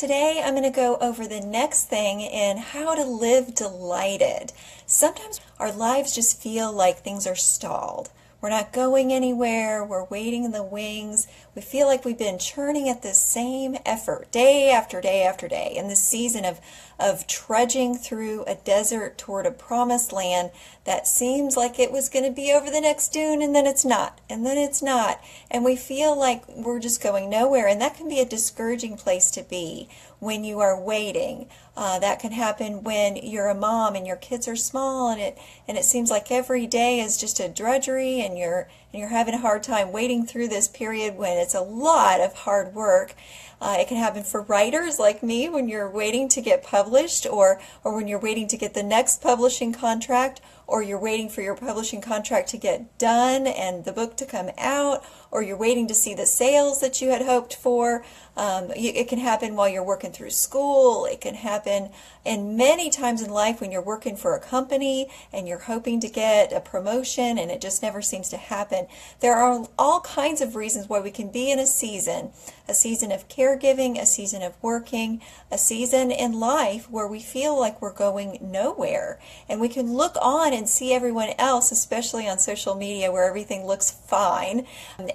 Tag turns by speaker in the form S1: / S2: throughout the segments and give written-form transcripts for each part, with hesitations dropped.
S1: Today I'm going to go over the next thing in how to live delighted. Sometimes our lives just feel like things are stalled. We're not going anywhere. We're waiting in the wings. We feel like we've been churning at the same effort day after day after day in this season of trudging through a desert toward a promised land that seems like it was going to be over the next dune, and then it's not, and then it's not. And we feel like we're just going nowhere, and that can be a discouraging place to be when you are waiting. That can happen when you're a mom and your kids are small, and it seems like every day is just a drudgery, and you're having a hard time waiting through this period when it's a lot of hard work. It can happen for writers like me when you're waiting to get published, or when you're waiting to get the next publishing contract, or you're waiting for your publishing contract to get done and the book to come out, or you're waiting to see the sales that you had hoped for. It can happen while you're working through school. It can happen in many times in life when you're working for a company and you're hoping to get a promotion and it just never seems to happen. There are all kinds of reasons why we can be in a season of caregiving, a season of working, a season in life where we feel like we're going nowhere. And we can look on and see everyone else, especially on social media where everything looks fine,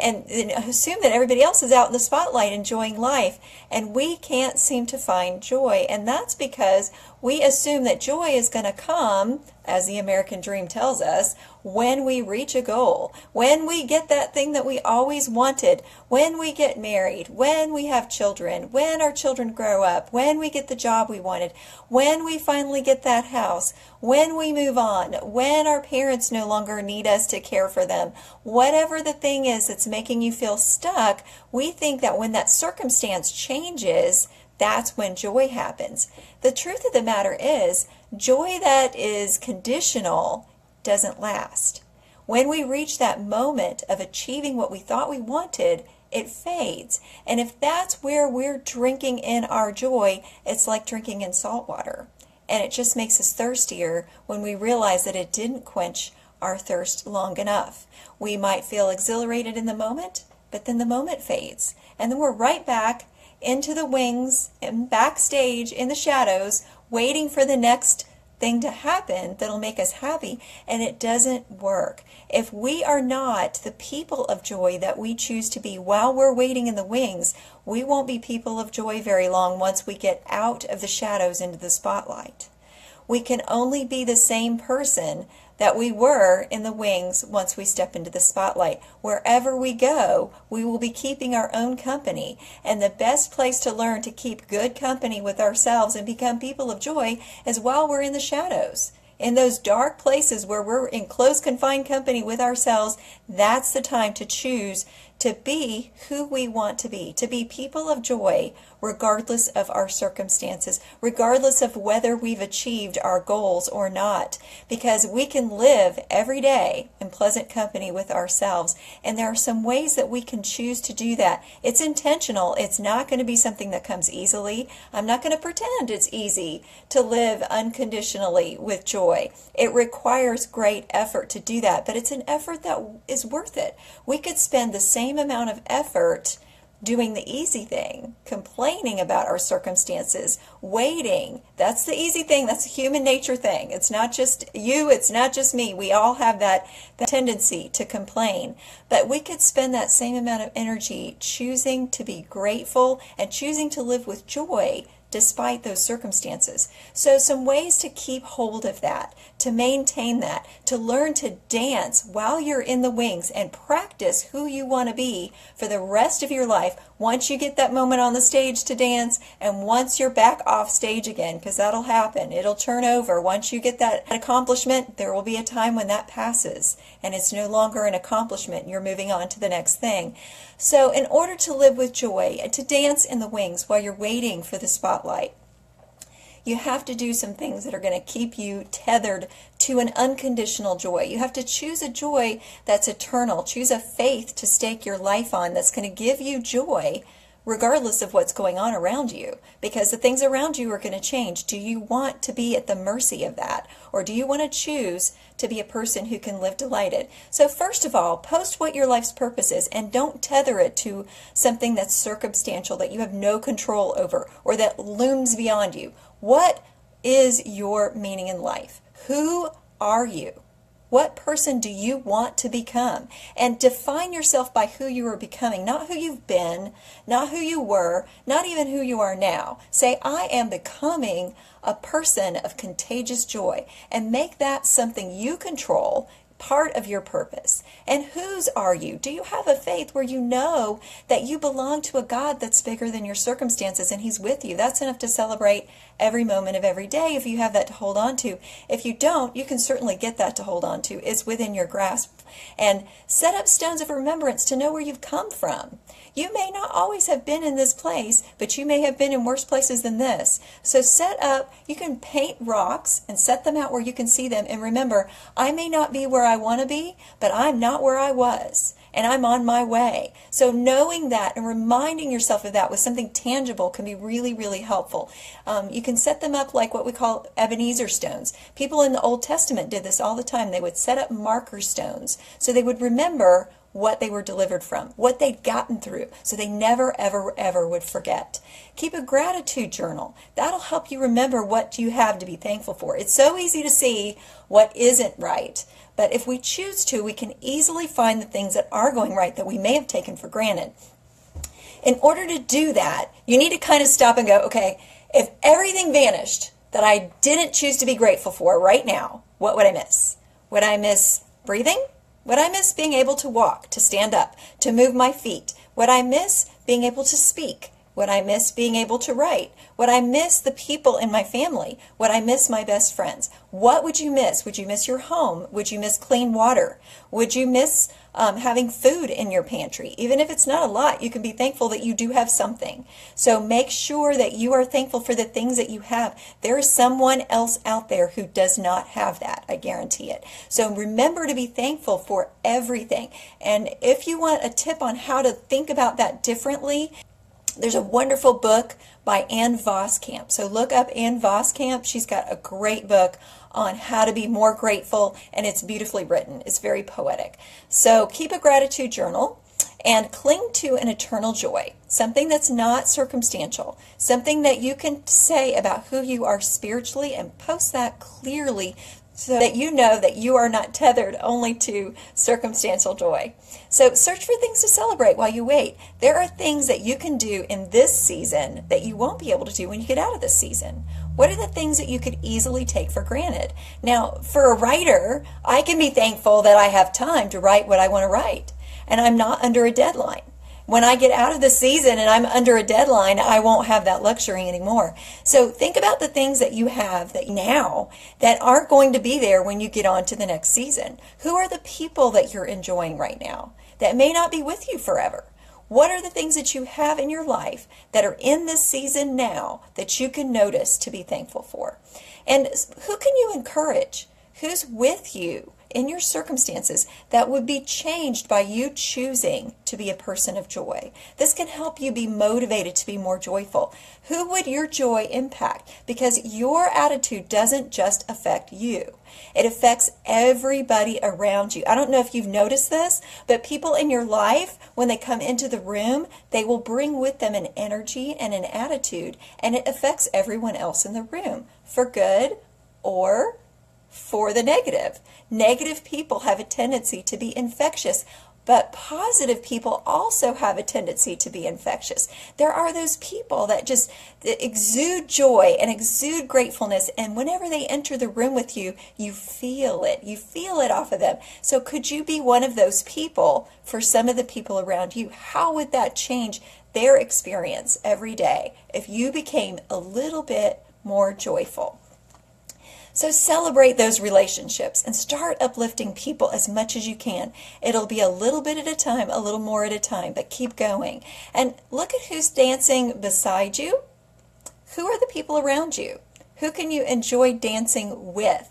S1: and assume that everybody else is out in the spotlight enjoying life, and we can't seem to find joy. And that's because we assume that joy is going to come, as the American dream tells us, when we reach a goal, when we get that thing that we always wanted, when we get married, when we have children, when our children grow up, when we get the job we wanted, when we finally get that house, when we move on, when our parents no longer need us to care for them. Whatever the thing is that's making you feel stuck, we think that when that circumstance changes, that's when joy happens. The truth of the matter is, joy that is conditional doesn't last. When we reach that moment of achieving what we thought we wanted, it fades. And if that's where we're drinking in our joy, it's like drinking in salt water. And it just makes us thirstier when we realize that it didn't quench our thirst long enough. We might feel exhilarated in the moment, but then the moment fades. And then we're right back into the wings and backstage in the shadows, waiting for the next thing to happen that'll make us happy, and it doesn't work. If we are not the people of joy that we choose to be while we're waiting in the wings, we won't be people of joy very long once we get out of the shadows into the spotlight. We can only be the same person that we were in the wings once we step into the spotlight. Wherever we go, we will be keeping our own company. And the best place to learn to keep good company with ourselves and become people of joy is while we're in the shadows. In those dark places where we're in close confined company with ourselves, that's the time to choose to be who we want to be people of joy, regardless of our circumstances, regardless of whether we've achieved our goals or not, because we can live every day in pleasant company with ourselves. And there are some ways that we can choose to do that. It's intentional. It's not going to be something that comes easily. I'm not going to pretend it's easy to live unconditionally with joy. It requires great effort to do that, but it's an effort that is worth it. We could spend the same amount of effort doing the easy thing, complaining about our circumstances, waiting. That's the easy thing. That's a human nature thing. It's not just you, it's not just me. We all have that tendency to complain. But we could spend that same amount of energy choosing to be grateful and choosing to live with joy despite those circumstances. So some ways to keep hold of that, to maintain that, to learn to dance while you're in the wings and practice who you want to be for the rest of your life once you get that moment on the stage to dance, and once you're back off stage again, because that'll happen. It'll turn over. Once you get that accomplishment, there will be a time when that passes and it's no longer an accomplishment. You're moving on to the next thing. So in order to live with joy and to dance in the wings while you're waiting for the spotlight, you have to do some things that are going to keep you tethered to an unconditional joy. You have to choose a joy that's eternal. Choose a faith to stake your life on that's going to give you joy regardless of what's going on around you, because the things around you are going to change. Do you want to be at the mercy of that, or do you want to choose to be a person who can live delighted? So first of all, post what your life's purpose is, and don't tether it to something that's circumstantial, that you have no control over, or that looms beyond you. What is your meaning in life? Who are you? What person do you want to become? And define yourself by who you are becoming, not who you've been, not who you were, not even who you are now. Say, I am becoming a person of contagious joy, and make that something you control, part of your purpose. And whose are you? Do you have a faith where you know that you belong to a God that's bigger than your circumstances and He's with you? That's enough to celebrate every moment of every day if you have that to hold on to. If you don't, you can certainly get that to hold on to. It's within your grasp. And set up stones of remembrance to know where you've come from. You may not always have been in this place, but you may have been in worse places than this. So set up, you can paint rocks and set them out where you can see them. And remember, I may not be where I want to be, but I'm not where I was. And I'm on my way. So knowing that and reminding yourself of that with something tangible can be really, really helpful. You can set them up like what we call Ebenezer stones. People in the Old Testament did this all the time. They would set up marker stones so they would remember what they were delivered from, what they'd gotten through, so they never, ever, ever would forget. Keep a gratitude journal. That'll help you remember what you have to be thankful for. It's so easy to see what isn't right, but if we choose to, we can easily find the things that are going right that we may have taken for granted. In order to do that, you need to kind of stop and go, okay, if everything vanished that I didn't choose to be grateful for right now, what would I miss? Would I miss breathing? Would I miss being able to walk, to stand up, to move my feet? Would I miss being able to speak? Would I miss being able to write? Would I miss the people in my family? Would I miss my best friends? What would you miss? Would you miss your home? Would you miss clean water? Would you miss having food in your pantry? Even if it's not a lot, you can be thankful that you do have something. So make sure that you are thankful for the things that you have. There is someone else out there who does not have that, I guarantee it. So remember to be thankful for everything. And if you want a tip on how to think about that differently, there's a wonderful book by Ann Voskamp. So look up Ann Voskamp. She's got a great book on how to be more grateful, and it's beautifully written. It's very poetic. So keep a gratitude journal and cling to an eternal joy, something that's not circumstantial, something that you can say about who you are spiritually, and post that clearly so that you know that you are not tethered only to circumstantial joy. So search for things to celebrate while you wait. There are things that you can do in this season that you won't be able to do when you get out of this season. What are the things that you could easily take for granted? Now, for a writer, I can be thankful that I have time to write what I want to write, and I'm not under a deadline. When I get out of the season and I'm under a deadline, I won't have that luxury anymore. So think about the things that you have that now that aren't going to be there when you get on to the next season. Who are the people that you're enjoying right now that may not be with you forever? What are the things that you have in your life that are in this season now that you can notice to be thankful for? And who can you encourage? Who's with you in your circumstances that would be changed by you choosing to be a person of joy? This can help you be motivated to be more joyful. Who would your joy impact? Because your attitude doesn't just affect you. It affects everybody around you. I don't know if you've noticed this, but people in your life, when they come into the room, they will bring with them an energy and an attitude, and it affects everyone else in the room, for good or for the negative. Negative people have a tendency to be infectious, but positive people also have a tendency to be infectious. There are those people that just exude joy and exude gratefulness, and whenever they enter the room with you, you feel it. You feel it off of them. So could you be one of those people for some of the people around you? How would that change their experience every day if you became a little bit more joyful? So celebrate those relationships and start uplifting people as much as you can. It'll be a little bit at a time, a little more at a time, but keep going. And look at who's dancing beside you. Who are the people around you? Who can you enjoy dancing with?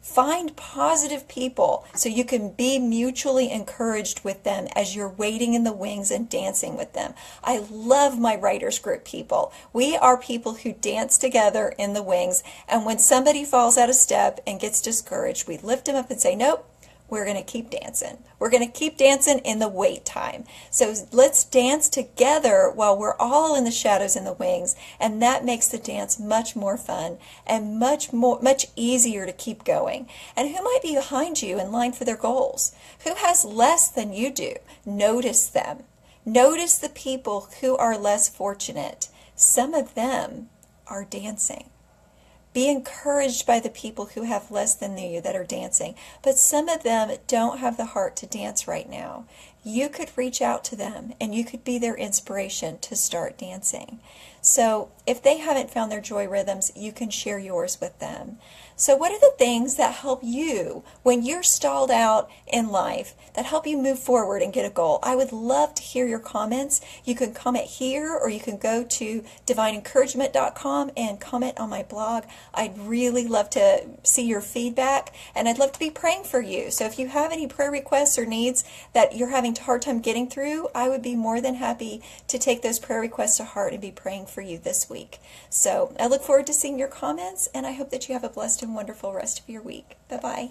S1: Find positive people so you can be mutually encouraged with them as you're waiting in the wings and dancing with them. I love my writers group people. We are people who dance together in the wings, and when somebody falls out of step and gets discouraged, we lift them up and say, nope, we're going to keep dancing. We're going to keep dancing in the wait time. So let's dance together while we're all in the shadows in the wings, and that makes the dance much more fun and much easier to keep going. And who might be behind you in line for their goals? Who has less than you do? Notice them. Notice the people who are less fortunate. Some of them are dancing. Be encouraged by the people who have less than you that are dancing, but some of them don't have the heart to dance right now. You could reach out to them and you could be their inspiration to start dancing. So if they haven't found their joy rhythms, you can share yours with them. So what are the things that help you when you're stalled out in life, that help you move forward and get a goal? I would love to hear your comments. You can comment here, or you can go to divineencouragement.com and comment on my blog. I'd really love to see your feedback, and I'd love to be praying for you. So if you have any prayer requests or needs that you're having a hard time getting through, I would be more than happy to take those prayer requests to heart and be praying for you this week. So I look forward to seeing your comments, and I hope that you have a blessed and wonderful rest of your week. Bye-bye.